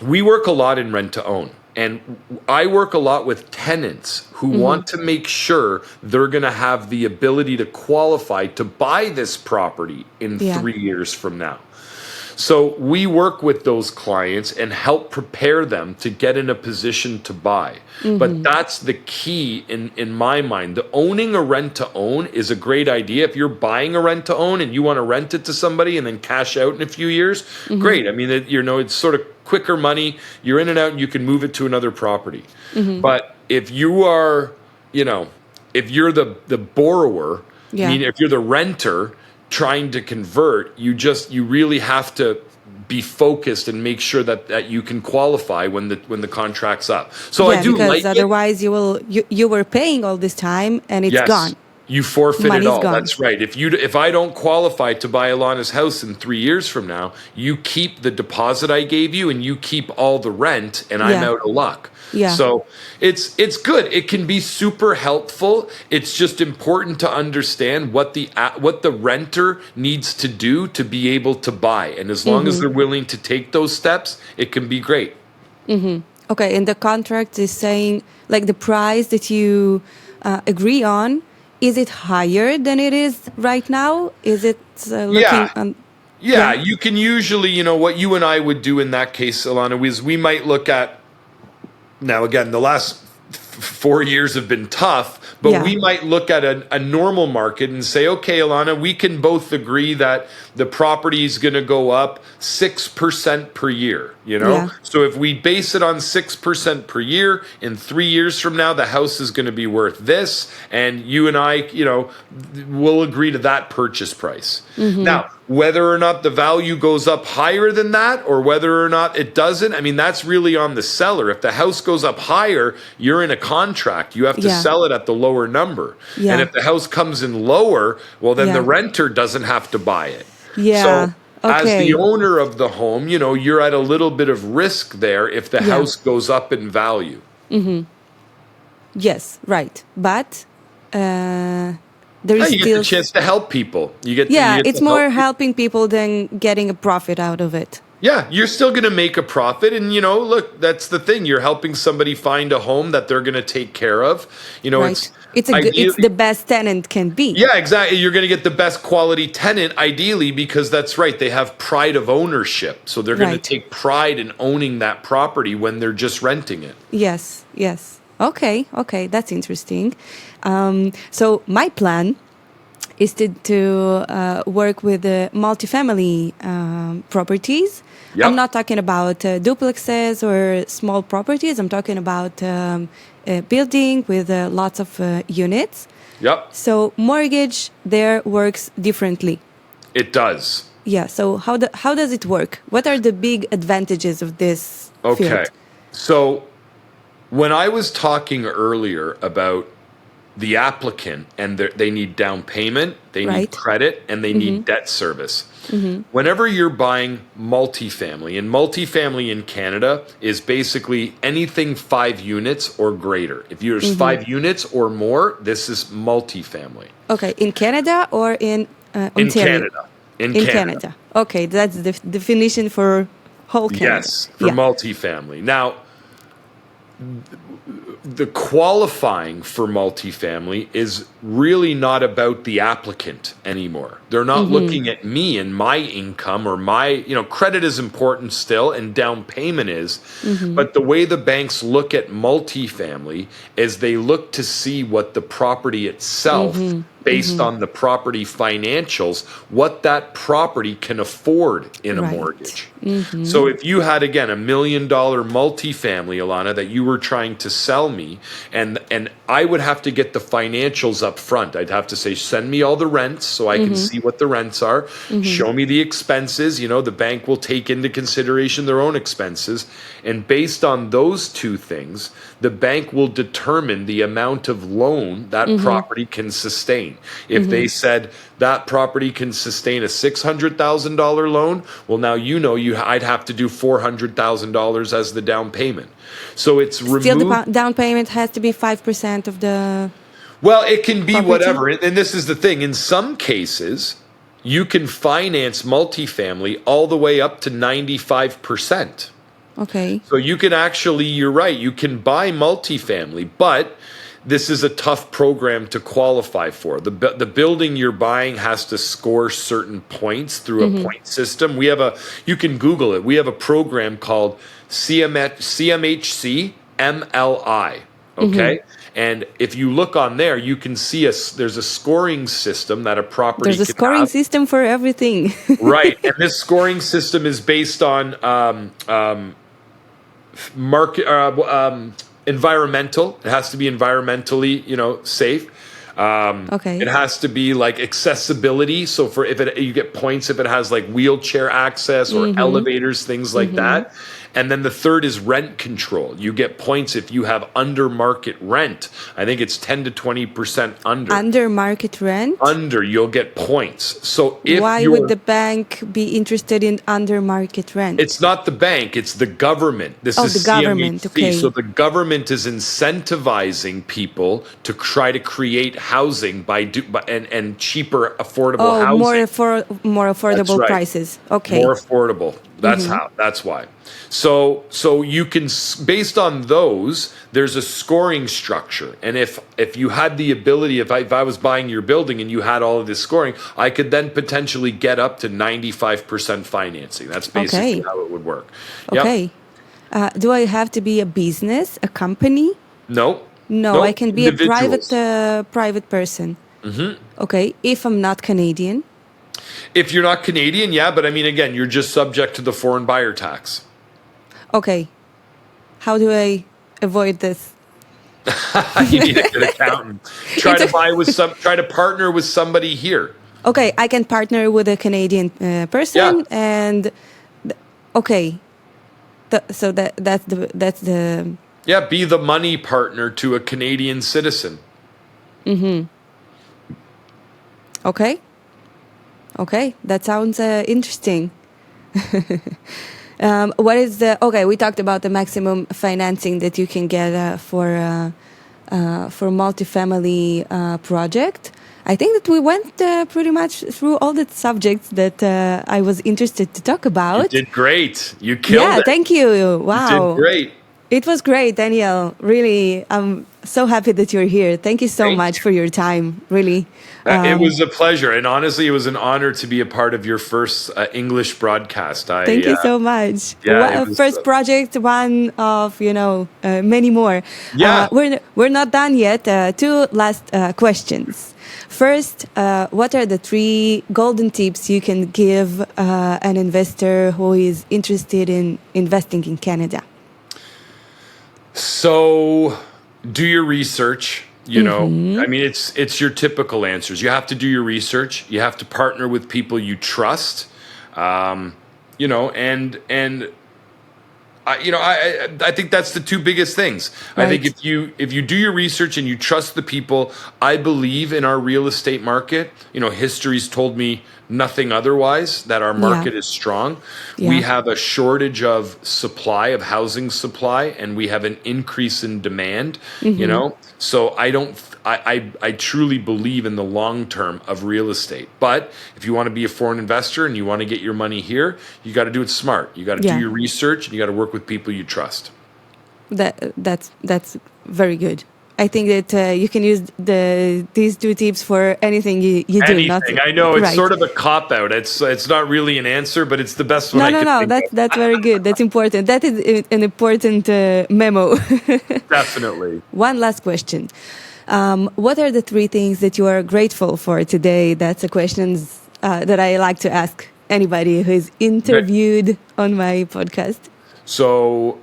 B: we work a lot in rent to own. And I work a lot with tenants who want to make sure they're going to have the ability to qualify to buy this property in 3 years from now. So we work with those clients and help prepare them to get in a position to buy. But that's the key in my mind. The owning a rent to own is a great idea. If you're buying a rent to own and you want to rent it to somebody and then cash out in a few years, great. I mean, it's sort of quicker money. You're in and out and you can move it to another property. But if you are, if you're the borrower, I mean, if you're the renter trying to convert, you really have to be focused and make sure that you can qualify when the contract's up. So I do,
A: because otherwise you were paying all this time and it's gone.
B: You forfeit
A: Money's
B: it all.
A: gone.
B: That's right. If I don't qualify to buy Ilana's house in 3 years from now, you keep the deposit I gave you and you keep all the rent, and I'm out of luck. So it's good. It can be super helpful. It's just important to understand what the renter needs to do to be able to buy. And as long as they're willing to take those steps, it can be great.
A: Okay, and the contract is saying, like, the price that you agree on, is it higher than it is right now? Is it looking on...
B: Yeah, you can usually, what you and I would do in that case, Ilana, is we might look at Now, again, the last 4 years have been tough, but we might look at a normal market and say, okay, Ilana, we can both agree that the property is going to go up 6% per year, you know? Yeah. So if we base it on 6% per year, in 3 years from now, the house is going to be worth this, and you and I, you know, will agree to that purchase price. Mm-hmm. Now, whether or not the value goes up higher than that or whether or not it doesn't, I mean, that's really on the seller. If the house goes up higher, you're in a contract. You have to sell it at the lower number. Yeah. And if the house comes in lower, well, then the renter doesn't have to buy it. Yeah. So as the owner of the home, you know, you're at a little bit of risk there if the house goes up in value. Mm-hmm.
A: Yes, right. But there is
B: you
A: still
B: get the chance to help people. You get
A: it's more helping people than getting a profit out of it.
B: Yeah, you're still going to make a profit. And, you know, look, that's the thing. You're helping somebody find a home that they're going to take care of. You know,
A: it's the best tenant can be.
B: Yeah, exactly. You're going to get the best quality tenant, ideally, because that's right. They have pride of ownership. So they're going to take pride in owning that property when they're just renting it.
A: Yes, yes. Okay, that's interesting. So my plan is to work with multifamily properties. Yep. I'm not talking about duplexes or small properties. I'm talking about a building with lots of units.
B: Yep.
A: So mortgage there works differently.
B: It does.
A: Yeah. So how does it work? What are the big advantages of this field?
B: So when I was talking earlier about the applicant and they need down payment, they need credit, and they need debt service. Mm-hmm. Whenever you're buying multifamily, and multifamily in Canada is basically anything 5 units or greater. If there's 5 units or more, this is multifamily. Okay,
A: in Canada or in Ontario?
B: In Canada.
A: Okay, that's the definition for whole Canada.
B: Yes, for multifamily. Now, the qualifying for multifamily is really not about the applicant anymore. They're not looking at me and my income or my, you know, credit is important still and down payment is, but the way the banks look at multifamily is they look to see what the property itself, based on the property financials, what that property can afford in a mortgage. So if you had, again, $1 million multifamily, Ilana, that you were trying to sell me, and I would have to get the financials up front. I'd have to say, send me all the rents so I can see what the rents are. Show me the expenses. You know, the bank will take into consideration their own expenses. And based on those two things, the bank will determine the amount of loan that property can sustain. If they said that property can sustain a $600,000 loan, well, now I'd have to do $400,000 as the down payment. So it's removed.
A: Still, the down payment has to be 5% of the.
B: Well, it can be whatever, and this is the thing. In some cases, you can finance multifamily all the way up to 95%.
A: Okay.
B: So you can actually, you're right, you can buy multifamily, but this is a tough program to qualify for. The building you're buying has to score certain points through a point system. You can Google it. We have a program called CMHC MLI. Okay. And if you look on there, you can see there's a scoring system that a property
A: There's a scoring system for everything.
B: Right. And this scoring system is based on environmental. It has to be environmentally, safe. It has to be like accessibility. So you get points if it has like wheelchair access or elevators, things like that. And then the third is rent control. You get points if you have under market rent. I think it's 10 to 20% under.
A: Under market rent?
B: Under, you'll get points. So
A: why would the bank be interested in under market rent?
B: It's not the bank, it's the government. This is
A: the government.
B: CMHC.
A: Okay.
B: So the government is incentivizing people to try to create housing and cheaper, affordable housing.
A: More affordable prices. Okay.
B: More affordable. That's why. So you can, based on those, there's a scoring structure. And if you had the ability, if I was buying your building and you had all of this scoring, I could then potentially get up to 95% financing. That's basically how it would work.
A: Okay.
B: Yep.
A: Do I have to be a business, a company?
B: No.
A: No, I can be a
B: individuals.
A: private person. Okay, if I'm not Canadian.
B: If you're not Canadian, yeah, but I mean, again, you're just subject to the foreign buyer tax.
A: Okay, how do I avoid this?
B: You need a good accountant. Try to partner with somebody here.
A: Okay, I can partner with a Canadian person, and okay, so that's the.
B: Yeah, be the money partner to a Canadian citizen.
A: Okay, that sounds interesting. What is we talked about the maximum financing that you can get for multifamily project. I think that we went pretty much through all the subjects that I was interested to talk about.
B: You did great. You killed it.
A: Yeah, thank you. Wow.
B: You did great.
A: It was great, Daniel. Really, I'm so happy that you're here. Thank you so much for your time, really.
B: It was a pleasure. And honestly, it was an honor to be a part of your first English broadcast.
A: Thank you so much.
B: Yeah,
A: first project, one of, many more.
B: Yeah.
A: We're not done yet. Two last questions. First, what are the 3 golden tips you can give an investor who is interested in investing in Canada?
B: So do your research, I mean, it's your typical answers. You have to do your research. You have to partner with people you trust, and I think that's the 2 biggest things.
A: Right.
B: I think if you do your research and you trust the people, I believe in our real estate market. History's told me nothing otherwise, that our market is strong.
A: Yeah.
B: We have a shortage of supply, of housing supply, and we have an increase in demand, So I truly believe in the long term of real estate. But if you want to be a foreign investor and you want to get your money here, you got to do it smart. You got to do your research, and you got to work with people you trust.
A: That's very good. I think that you can use these 2 tips for anything you do.
B: Anything. I know it's sort of a cop-out. It's not really an answer, but it's the best one I can think of.
A: That's very good. That's important. That is an important memo.
B: Definitely.
A: One last question. What are the 3 things that you are grateful for today? That's a question that I like to ask anybody who is interviewed on my podcast.
B: So,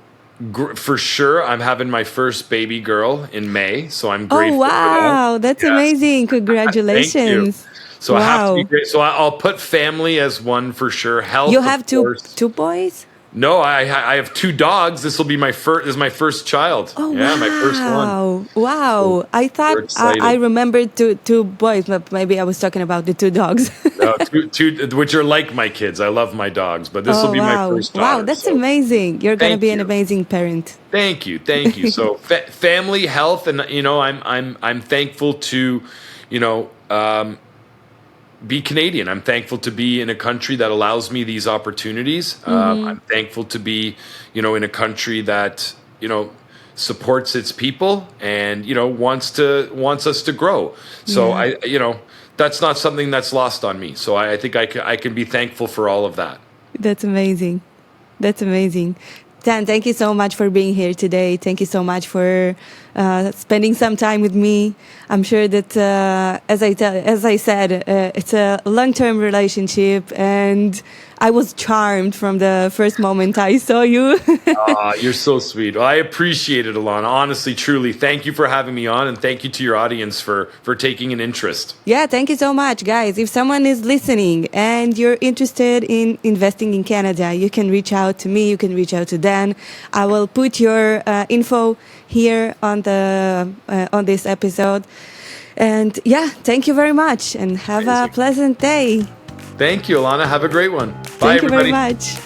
B: for sure, I'm having my first baby girl in May, so I'm grateful for that.
A: Wow, that's amazing. Congratulations.
B: Thank you. So I have to be great. So I'll put family as one for sure. Health.
A: You have two boys?
B: No, I have 2 dogs. This will be my first. This is my first child.
A: Oh,
B: yeah, my first one.
A: Wow.
B: So
A: I thought I remembered two boys, but maybe I was talking about the 2 dogs.
B: No, two, which are like my kids. I love my dogs, but this will be my first daughter.
A: Wow, that's amazing. You're going to be an amazing parent.
B: Thank you. So family, health, and I'm thankful to, be Canadian. I'm thankful to be in a country that allows me these opportunities. I'm thankful to be, in a country that, supports its people and, wants us to grow. So that's not something that's lost on me. So I think I can be thankful for all of that.
A: That's amazing. Dan, thank you so much for being here today. Thank you so much for spending some time with me. I'm sure that, as I said, it's a long-term relationship, and I was charmed from the first moment I saw you.
B: You're so sweet. Well, I appreciate it, Alana. Honestly, truly, thank you for having me on, and thank you to your audience for taking an interest.
A: Yeah, thank you so much, guys. If someone is listening and you're interested in investing in Canada, you can reach out to me. You can reach out to Dan. I will put your info here on this episode. And thank you very much, and have a pleasant day.
B: Thank you, Alana. Have a great one. Bye,
A: Thank you
B: everybody.
A: very much.